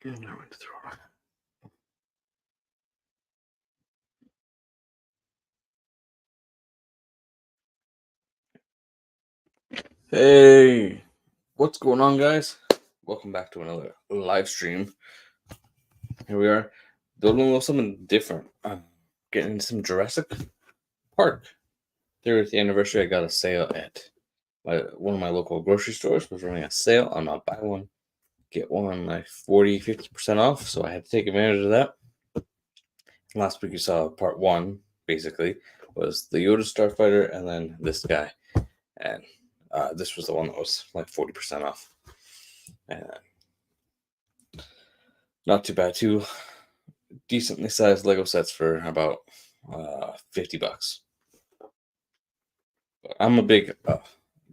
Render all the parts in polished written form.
I went to throw it. Hey, what's going on, guys? Welcome back to another live stream. Here we are, building a little something different. Getting into some Jurassic Park. 30th anniversary. I got a sale at one of my local grocery stores. Was running a sale on a buy one get one like 40-50% off. So I had to take advantage of that. Last week you saw part one. Basically, was the Yoda Starfighter and then this guy, and this was the one that was like 40% off. And not too bad. Two decently sized Lego sets for about $50. I'm a big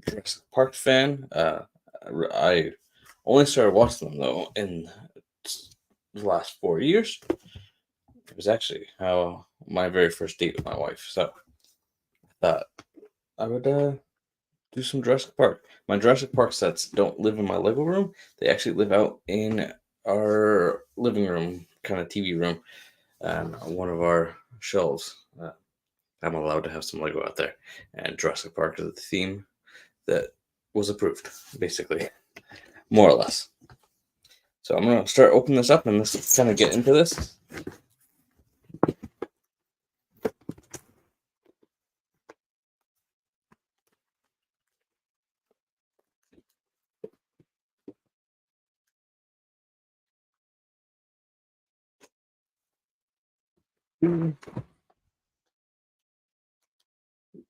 Jurassic Park fan. I only started watching them though in the last 4 years. It was actually how my very first date with my wife. So I thought I would do some Jurassic Park. My Jurassic Park sets don't live in my Lego room. They actually live out in our living room, kind of TV room, and one of our shelves. I'm allowed to have some Lego out there, and Jurassic Park is the theme that was approved, basically, more or less. So I'm gonna start opening this up and let's kind of get into this.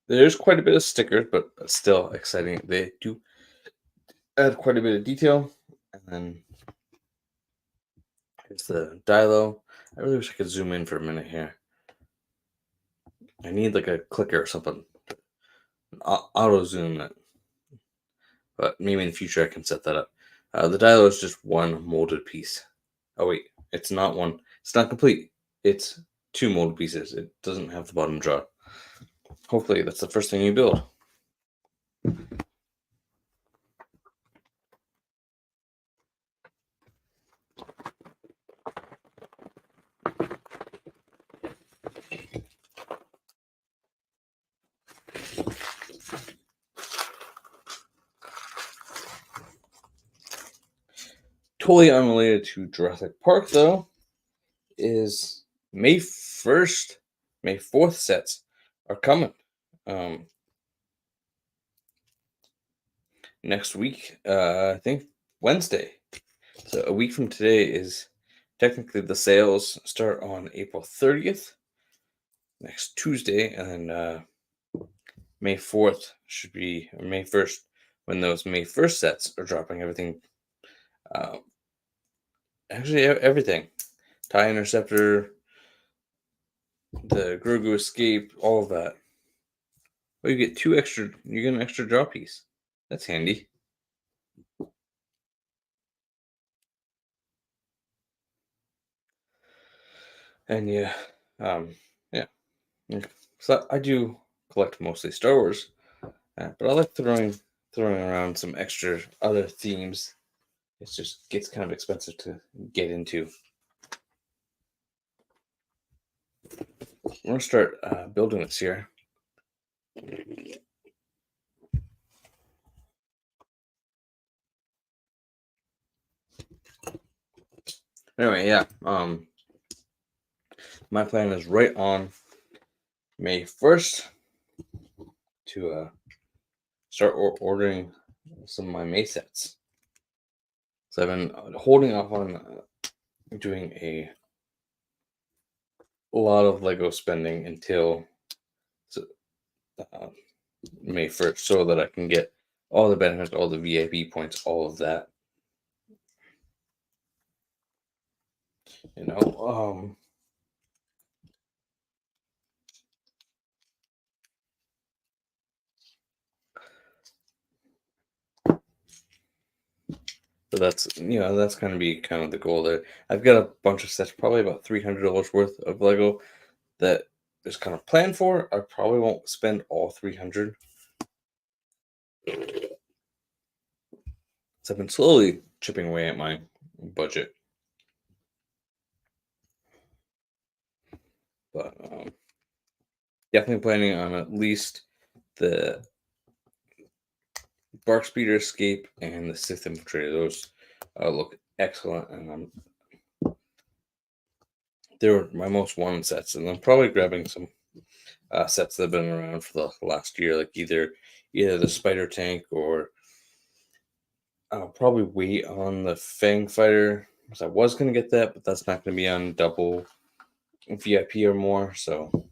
There's quite a bit of stickers, but still exciting. They do add quite a bit of detail. And then here's the Dilo. I really wish I could zoom in for a minute here. I need like a clicker or something. Auto zoom it. But maybe in the future I can set that up. The Dilo is just one molded piece. Oh wait, it's not one. It's not complete. It's two molded pieces. It doesn't have the bottom jaw. Hopefully that's the first thing you build. Totally unrelated to Jurassic Park though is May 1st, May 4th sets are coming. Next week, I think Wednesday. So a week from today is technically the sales start on April 30th, next Tuesday, and then May 4th should be, or May 1st, when those May 1st sets are dropping everything. Actually, everything. TIE Interceptor, the Grogu Escape, all of that. Oh, you get you get an extra draw piece. That's handy. And yeah, yeah. So I do collect mostly Star Wars, but I like throwing around some extra other themes. It just gets kind of expensive to get into. We're gonna start building this here. Anyway, yeah. My plan is right on May 1st to start ordering some of my May sets. So I've been holding off on doing a lot of Lego spending until uh, May 1st so that I can get all the benefits, all the VIP points, all of that. You know, so that's that's going to be kind of the goal there. I've got a bunch of sets, probably about $300 worth of Lego that is kind of planned for. I probably won't spend all 300. So I've been slowly chipping away at my budget. but definitely planning on at least the Bark Speeder Escape and the Sith Infiltrator. Those look excellent, and they were my most wanted sets. And I'm probably grabbing some sets that have been around for the last year, like either the Spider Tank, or I'll probably wait on the Fang Fighter, because I was going to get that, but that's not going to be on double VIP or more. So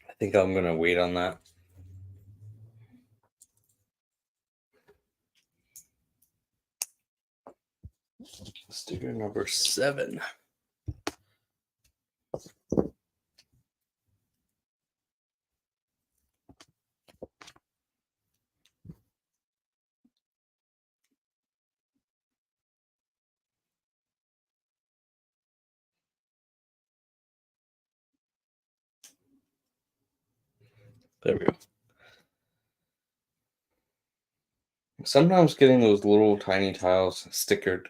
I think I'm going to wait on that. Sticker number 7. There we go. Sometimes getting those little tiny tiles stickered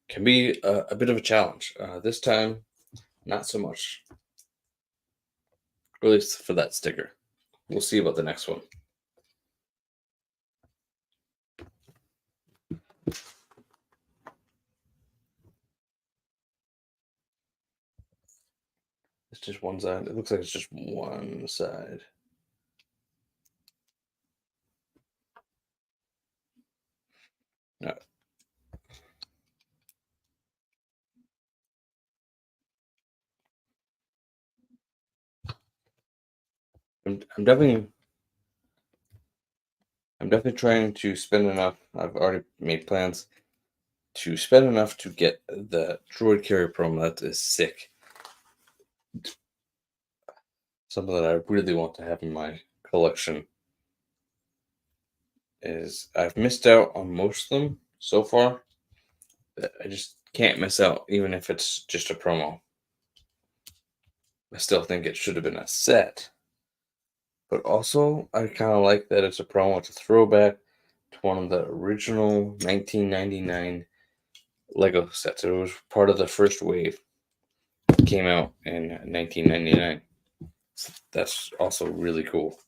can be a bit of a challenge. This time, not so much. Or at least for that sticker. We'll see about the next one. It's just one side. It looks like it's just one side. No. I'm definitely trying to spend enough. I've already made plans to spend enough to get the droid carrier promo. That is sick. Something that I really want to have in my collection is I've missed out on most of them so far. I just can't miss out, even if it's just a promo. I still think it should have been a set. But also, I kind of like that it's a promo. It's a throwback to one of the original 1999 Lego sets. It was part of the first wave. It came out in 1999. So that's also really cool.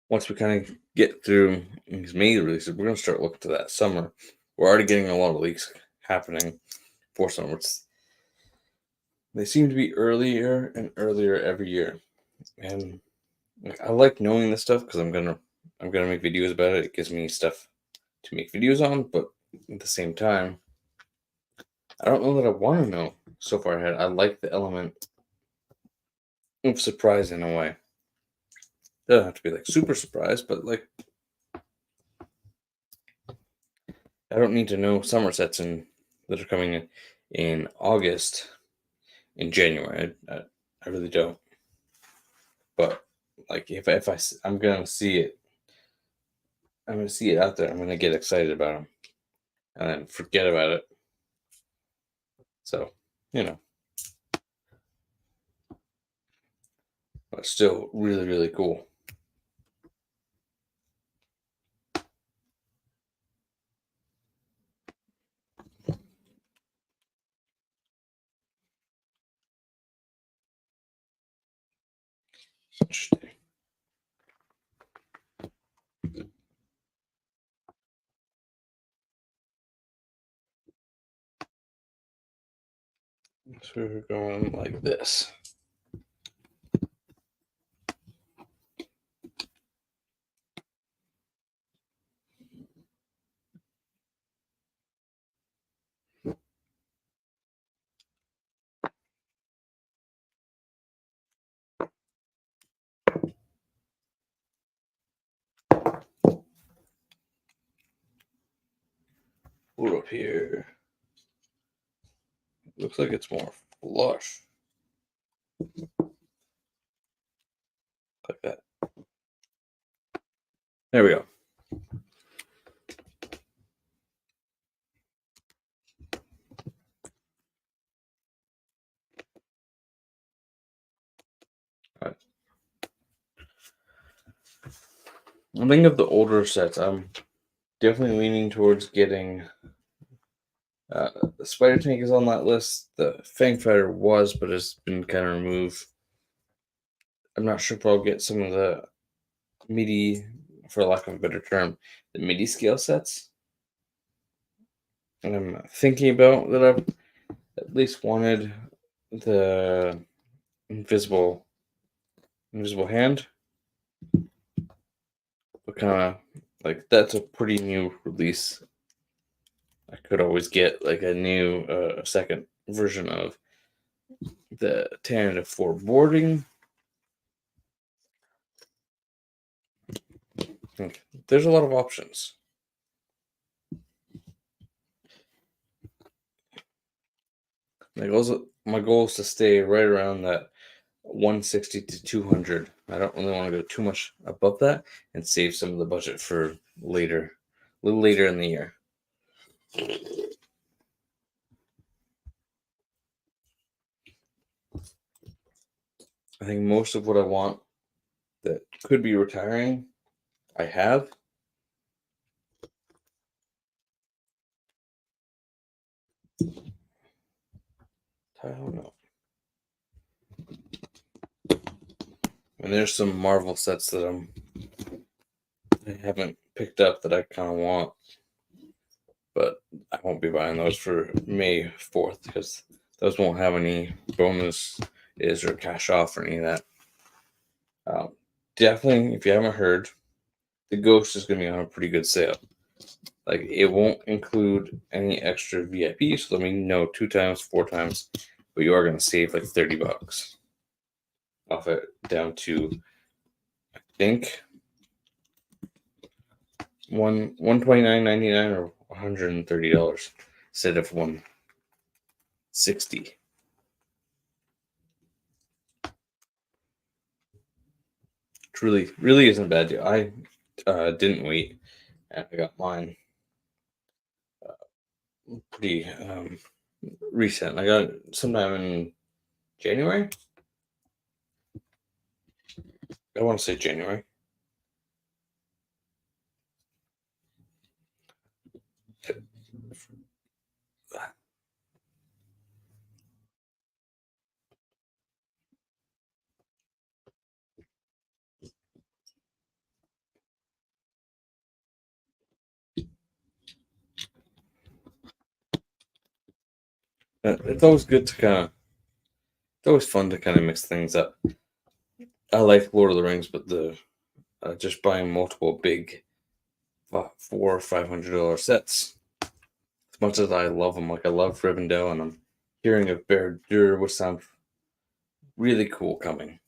Once we kind of get through these May releases, we're going to start looking to that summer. We're already getting a lot of leaks happening for summer. They seem to be earlier and earlier every year, and I like knowing this stuff because I'm gonna make videos about it. It gives me stuff to make videos on, but at the same time, I don't know that I want to know so far ahead. I like the element of surprise in a way. It doesn't have to be like super surprise, but like I don't need to know summer sets that are coming in August, in January. I really don't. But like if I'm gonna see it, I'm gonna see it out there. I'm gonna get excited about them and then forget about it. So but still really really cool. Interesting. So we're going like this. Hold up here. Looks like it's more flush. Like that. There we go. I'm thinking of the older sets. I'm definitely leaning towards getting uh, the Spider Tank is on that list. The Fang Fighter was, but it's been kind of removed. I'm not sure if I'll get some of the MIDI, for lack of a better term, the MIDI scale sets. And I'm thinking about that. I've at least wanted the invisible hand, but kind of like that's a pretty new release. I could always get like a new second version of the 10 to 4 boarding. Like, there's a lot of options. My goal is to stay right around that 160 to 200. I don't really want to go too much above that and save some of the budget for later, a little later in the year. I think most of what I want that could be retiring, I have. I don't know. And there's some Marvel sets that I haven't picked up that I kind of want, but I won't be buying those for May 4th because those won't have any bonus or cash off or any of that. Definitely, if you haven't heard, the Ghost is going to be on a pretty good sale. Like, it won't include any extra VIP, so let me know 2 times, 4 times, but you are going to save like $30 off it, down to I think 129.99 or $130 instead of 160. It really isn't a bad deal. I didn't wait, and I got mine pretty recent. I got it sometime in January. I want to say January. It's always good to kind of. It's always fun to kind of mix things up. I like Lord of the Rings, but the just buying multiple big $400 or $500 sets. As much as I love them, like I love Rivendell, and I'm hearing of Barad-dûr, which sounds really cool coming.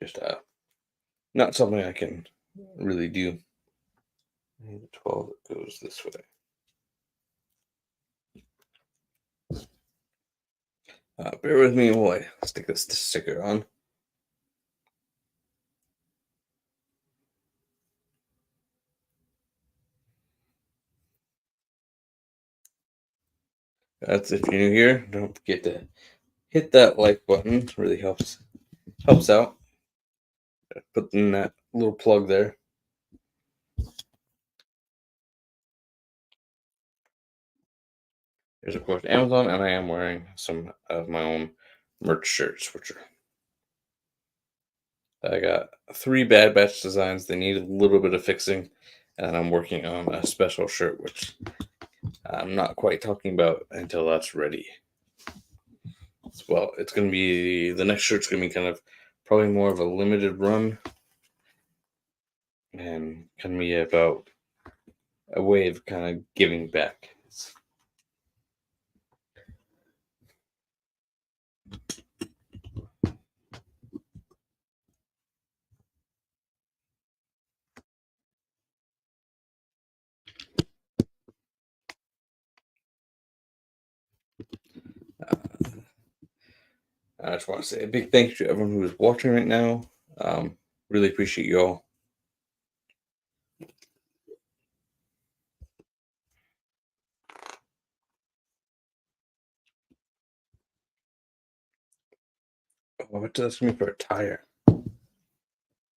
Just not something I can really do. 12 that goes this way. Bear with me while I stick this sticker on. That's if you're new here. Don't forget to hit that like button. It really helps out. Put in that little plug there. There's of course Amazon, and I am wearing some of my own merch shirts, which are I got 3 Bad Batch designs. They need a little bit of fixing, and I'm working on a special shirt, which I'm not quite talking about until that's ready. Well, it's going to be the next shirt's going to be kind of probably more of a limited run, and can be about a way of kind of giving back. I just want to say a big thank you to everyone who is watching right now. Really appreciate you all. Oh, what's that's gonna be for a tire?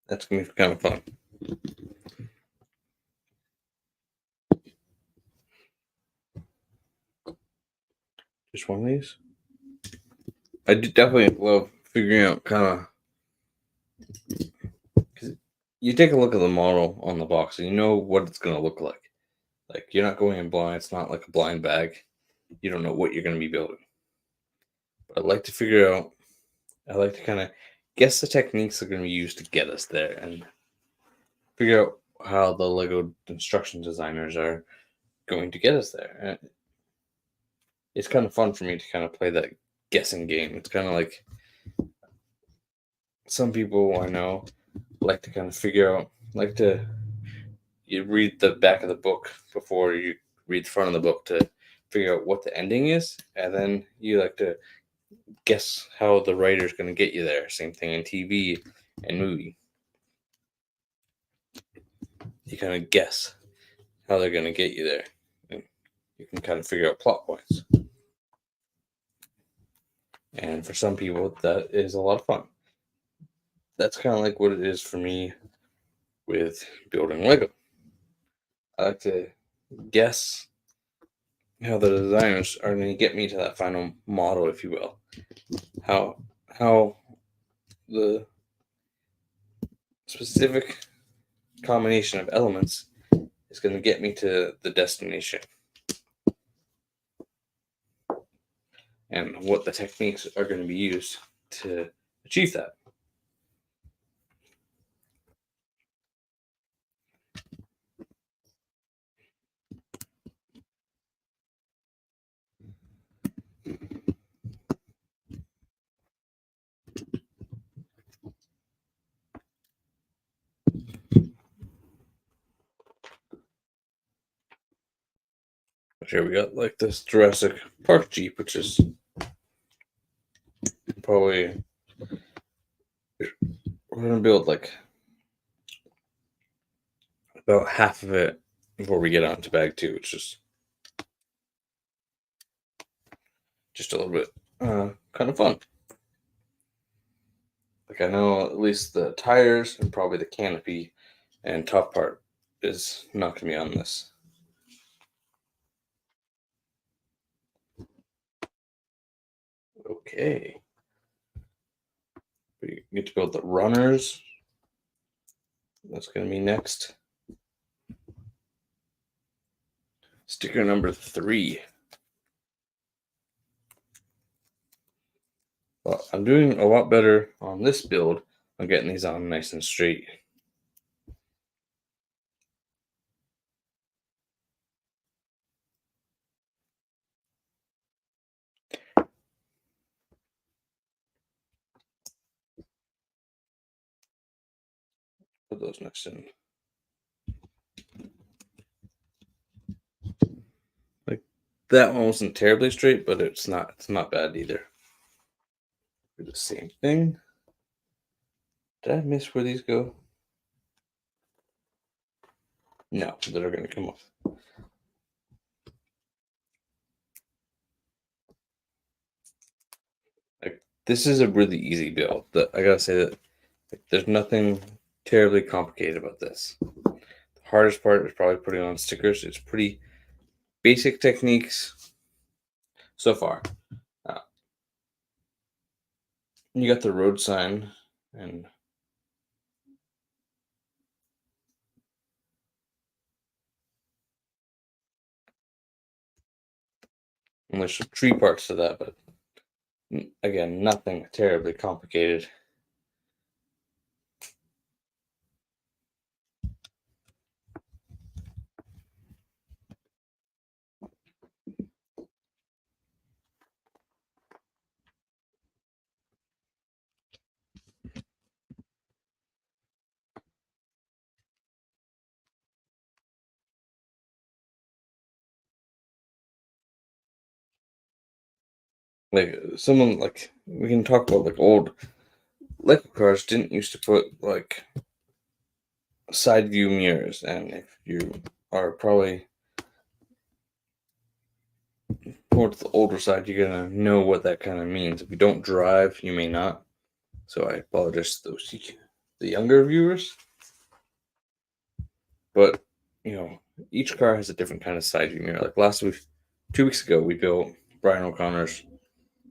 That's gonna be kind of fun. Just one of these. I do definitely love figuring out kind of because you take a look at the model on the box and you know what it's gonna look like. Like you're not going in blind. It's not like a blind bag. You don't know what you're gonna be building. But I like to figure out. I like to kind of guess the techniques that are going to be used to get us there and figure out how the Lego instruction designers are going to get us there. And it's kind of fun for me to kind of play that guessing game. It's kind of like some people I know like to kind of figure out, like to you read the back of the book before you read the front of the book to figure out what the ending is, and then you like to guess how the writer's going to get you there. Same thing in TV and movie. You kind of guess how they're going to get you there. And you can kind of figure out plot points. And for some people, that is a lot of fun. That's kind of like what it is for me with building Lego. I like to guess how the designers are going to get me to that final model, if you will. How the specific combination of elements is going to get me to the destination. And what the techniques are going to be used to achieve that. Here we got like this Jurassic Park Jeep, which is probably we're gonna build like about half of it before we get on to bag two, which is just a little bit kind of fun. Like I know at least the tires and probably the canopy and top part is not gonna be on this. Okay. We get to build the runners. That's gonna be next. Sticker number 3. Well, I'm doing a lot better on this build on getting these on nice and straight. Put those next in. Like that one wasn't terribly straight, but it's not bad either. Do the same thing. Did I miss where these go? No, they're gonna come off. Like this is a really easy build. I gotta say that there's nothing terribly complicated about this. The hardest part is probably putting on stickers. It's pretty basic techniques so far. You got the road sign and there's some tree parts to that, but again, nothing terribly complicated. Like someone like we can talk about like old Lego cars didn't used to put like side view mirrors, and if you are probably more to the older side, you're gonna know what that kind of means. If you don't drive, you may not. So I apologize to the younger viewers. But each car has a different kind of side view mirror. Like 2 weeks ago, we built Brian O'Connor's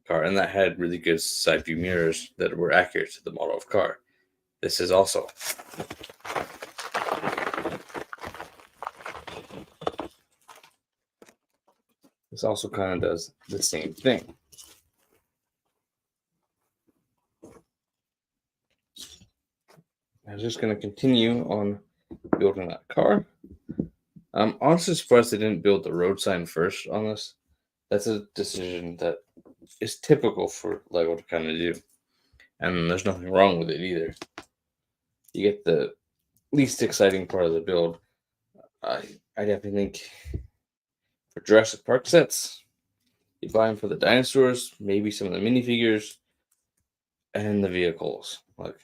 car, and that had really good side view mirrors that were accurate to the model of car. This is also. This also kind of does the same thing. I'm just going to continue on building that car. I'm honestly surprised they didn't build the road sign first on this. That's a decision that is typical for Lego to kind of do. And there's nothing wrong with it either. You get the least exciting part of the build. I definitely think for Jurassic Park sets, you buy them for the dinosaurs, maybe some of the minifigures, and the vehicles. Like,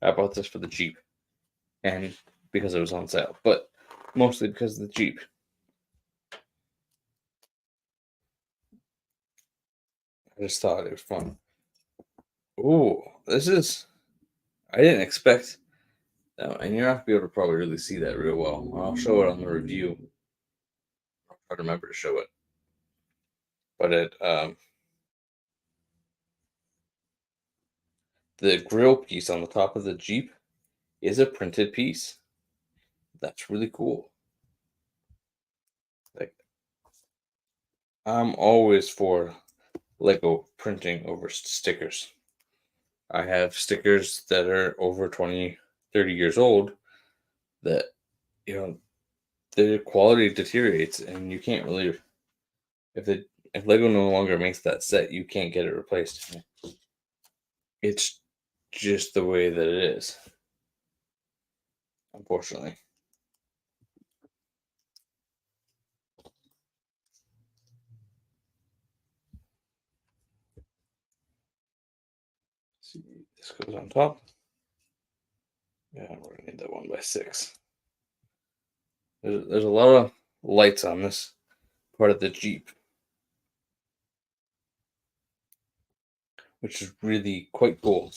I bought this for the Jeep, and because it was on sale, but mostly because of the Jeep. I just thought it was fun. Ooh, this is. I didn't expect that, and you're not gonna be able to probably really see that real well. I'll show it on the review. I'll try to remember to show it. But the grill piece on the top of the Jeep is a printed piece. That's really cool. Like, I'm always for Lego printing over stickers. I have stickers that are over 20, 30 years old that, the quality deteriorates and you can't really, if Lego no longer makes that set, you can't get it replaced. It's just the way that it is, unfortunately. See, this goes on top. Yeah, we're gonna need that 1x6. There's a lot of lights on this part of the Jeep, which is really quite cool.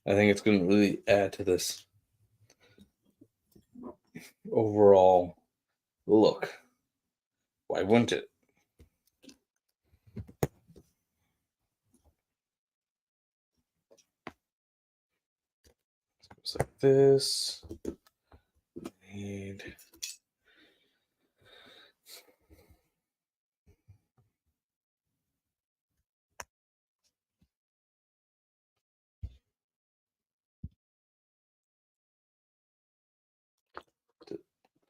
I think it's going to really add to this overall look. Why wouldn't it? Goes like this. Need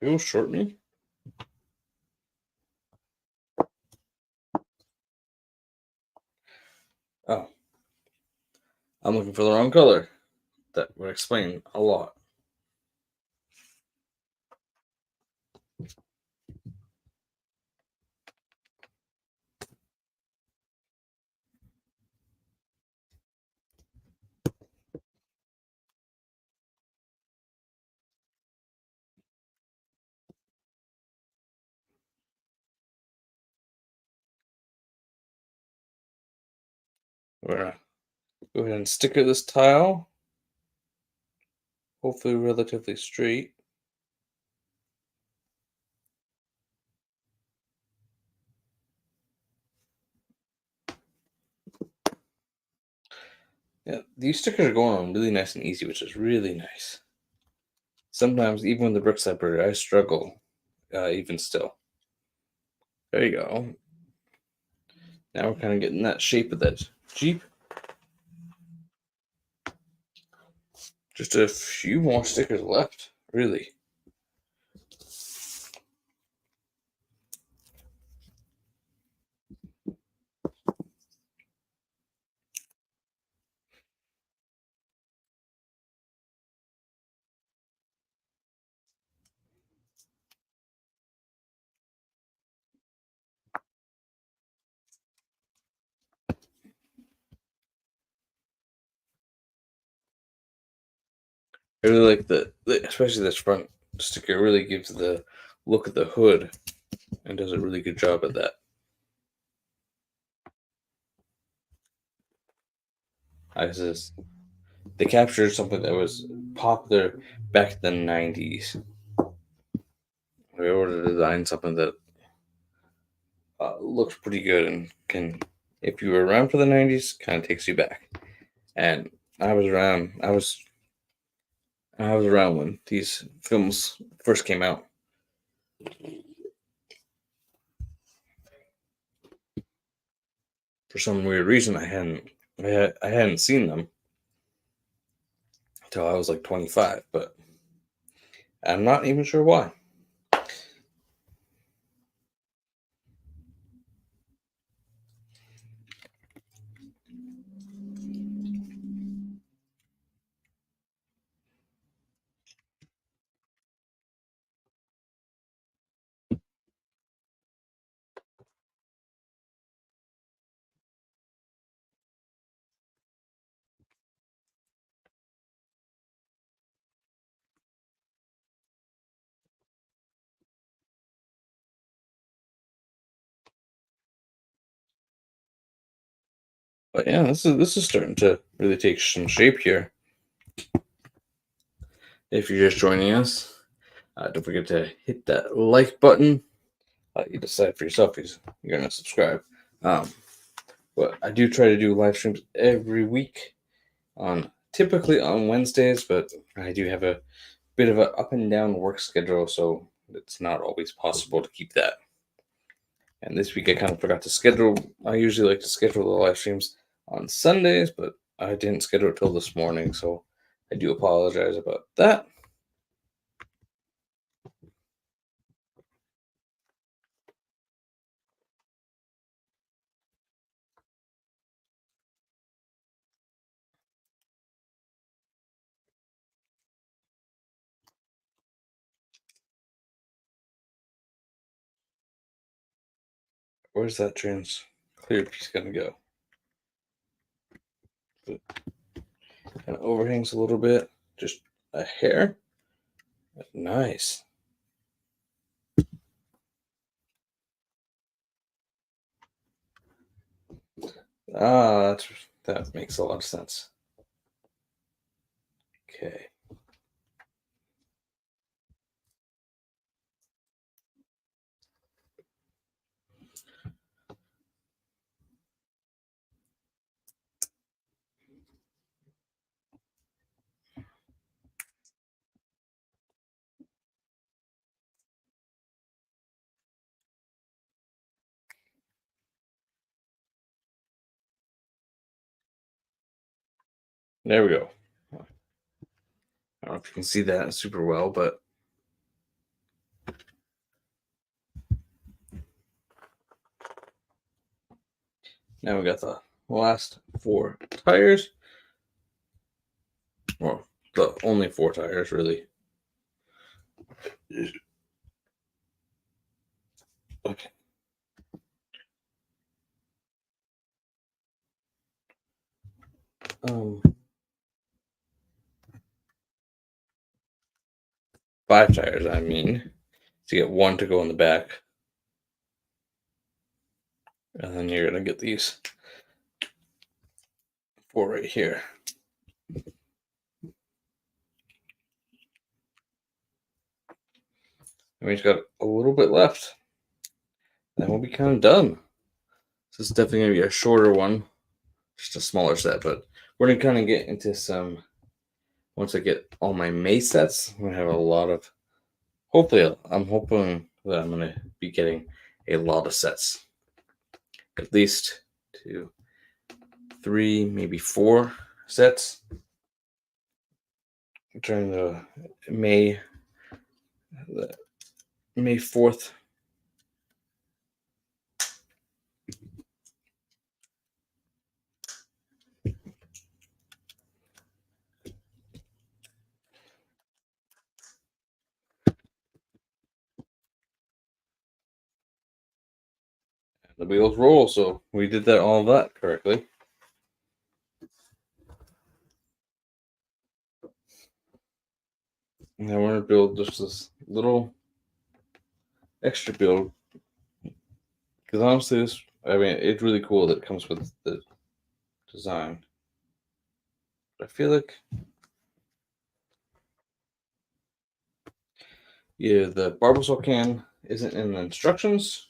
it will short me. Oh, I'm looking for the wrong color. That would explain a lot. We're gonna go ahead and sticker this tile. Hopefully relatively straight. Yeah, these stickers are going on really nice and easy, which is really nice. Sometimes, even with the bricks I burn, I struggle, even still. There you go. Now we're kind of getting that shape of that Jeep. Just a few more stickers left, really. I really like especially this front sticker really gives the look of the hood and does a really good job at that. They captured something that was popular back in the 90s. We were able to design something that looks pretty good and can, if you were around for the 90s, kind of takes you back. And I was around. I was around when these films first came out. For some weird reason, I hadn't seen them until I was like 25, but I'm not even sure why. But yeah, this is starting to really take some shape here. If you're just joining us, don't forget to hit that like button. You decide for yourself if you're gonna subscribe. Um, but I do try to do live streams every week typically on Wednesdays, but I do have a bit of an up and down work schedule, so it's not always possible to keep that. And this week I kind of forgot to schedule. I usually like to schedule the live streams on Sundays, but I didn't schedule it till this morning, so I do apologize about that. Where's that trans clear piece gonna go? It kind of overhangs a little bit, just a hair. Nice. That makes a lot of sense. Okay. There we go. I don't know if you can see that super well, but now we got the last 4 tires. Well, the only 4 tires, really. Okay. 5 tires, I mean. To get 1 to go in the back. And then you're going to get these 4 right here. And we just got a little bit left. Then we'll be kind of done. This is definitely going to be a shorter one. Just a smaller set, but we're going to kind of get into some... Once I get all my maze sets, I'm going to have a lot of... Hopefully, I'm hoping that I'm going to be getting a lot of sets. At least 2, 3, maybe 4 sets during the May 4th. The wheels roll, so we did all that correctly. Now we're going to build just this little extra build. Because honestly, it's really cool that it comes with the design. But I feel like either the Barbasol can isn't in the instructions,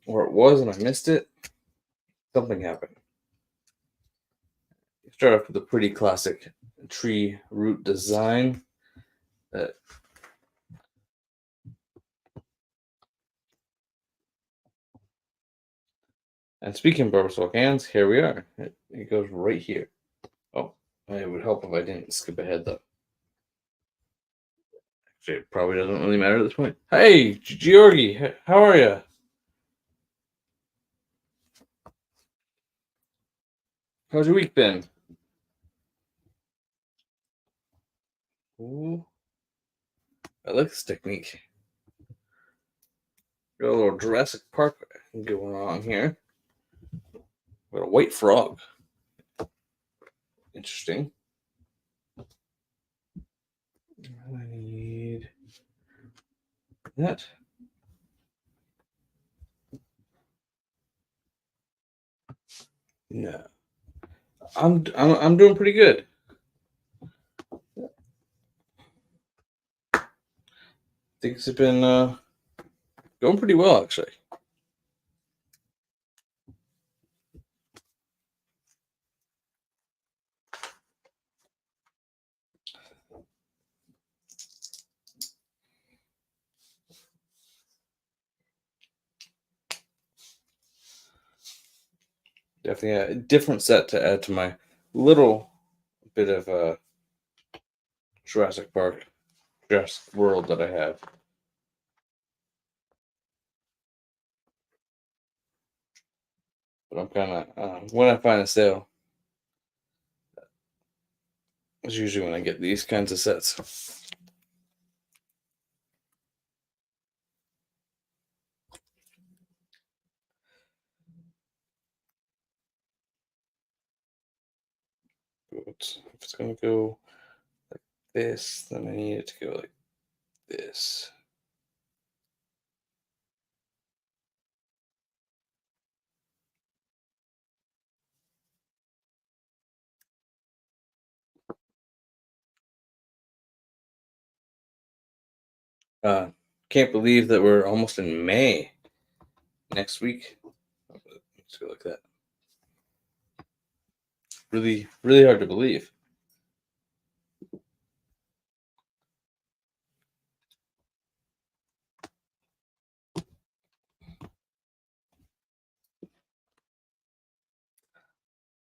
or it was and I missed it. Something happened. Start off with a pretty classic tree root design. That and speaking of Barbasol cans, here we are. It goes right here. Oh, it would help if I didn't skip ahead though. Actually, it probably doesn't really matter at this point. Hey, Georgie, how are you? How's your week been? Ooh, I like this technique. Got a little Jurassic Park going on here. Got a white frog. Interesting. I need that. No, I'm doing pretty good. Things have been going pretty well actually. Definitely a different set to add to my little bit of Jurassic Park, Jurassic World that I have. But I'm kind of when I find a sale, it's usually when I get these kinds of sets. If it's gonna go like this, then I need it to go like this. Uh, can't believe that we're almost in May next week. Let's go like that. Really, really hard to believe.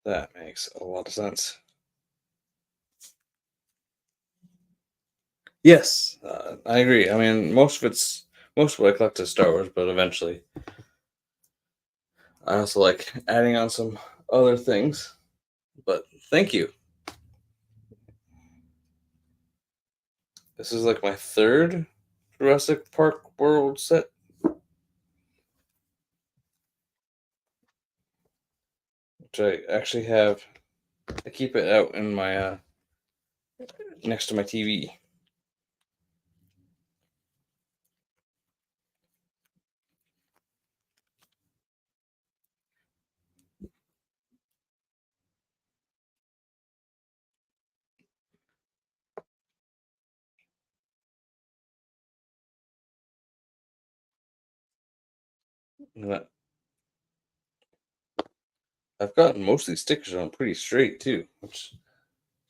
That makes a lot of sense. Yes, I agree. I mean, most of what I collect is Star Wars, but eventually, I also like adding on some other things. But thank you. This is like my third Jurassic Park World set. Which I actually have. I keep it out in my next to my TV. And I've gotten most of these stickers on pretty straight too, which I'm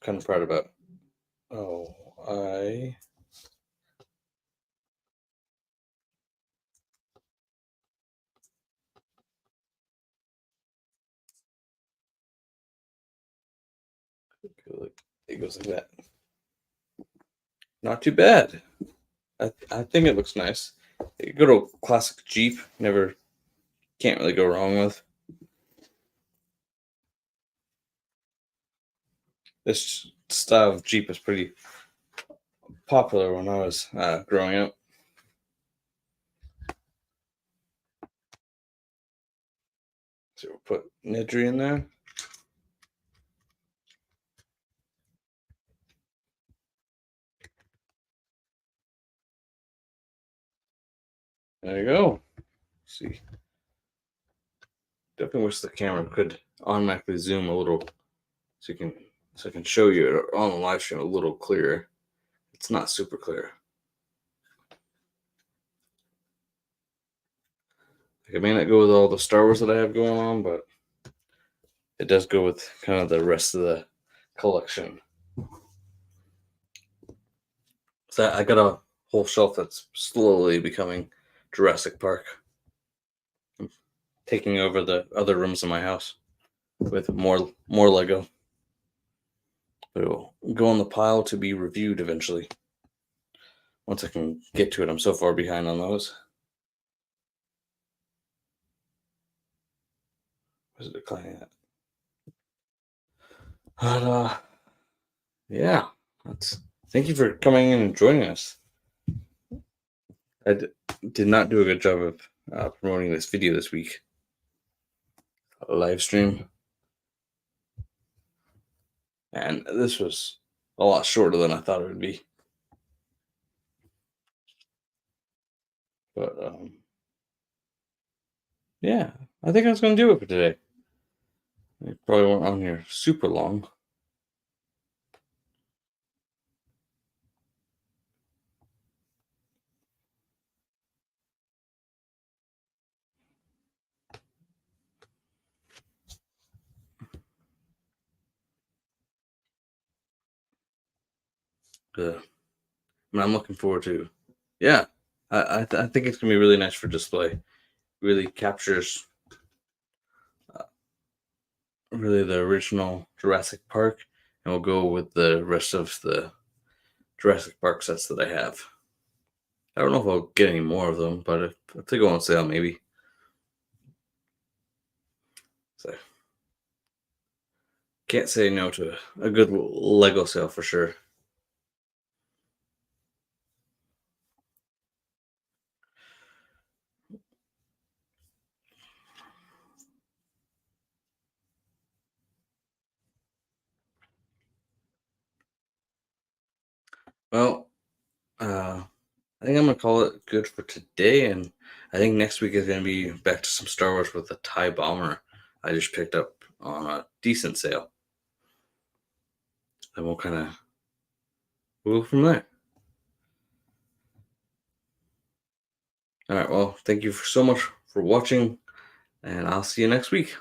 kind of proud about. Oh, I it goes like that. Not too bad. I think it looks nice. A good old classic Jeep. Never can't really go wrong with. This style of Jeep was pretty popular when I was growing up. So we'll put Nedry in there. There you go. See, definitely wish the camera could automatically zoom a little so you can so I can show you on the live stream a little clearer. It's not super clear. Like, it may not go with all the Star Wars that I have going on, but it does go with kind of the rest of the collection. So I got a whole shelf that's slowly becoming Jurassic Park. I'm taking over the other rooms in my house with more Lego. But it will go on the pile to be reviewed eventually. Once I can get to it, I'm so far behind on those. Where's it declining at? But yeah, thank you for coming in and joining us. I did not do a good job of promoting this video this week. A live stream. And this was a lot shorter than I thought it would be. But yeah, I think that's going to do it for today. I probably weren't on here super long. I'm looking forward to. Yeah, I think it's gonna be really nice for display. Really captures really the original Jurassic Park, and we'll go with the rest of the Jurassic Park sets that I have. I don't know if I'll get any more of them, but if they go on sale, maybe. So can't say no to a good Lego sale for sure. Well, I think I'm gonna call it good for today, and I think next week is gonna be back to some Star Wars with the TIE Bomber I just picked up on a decent sale. And we'll kind of go from there. All right. Well, thank you so much for watching, and I'll see you next week.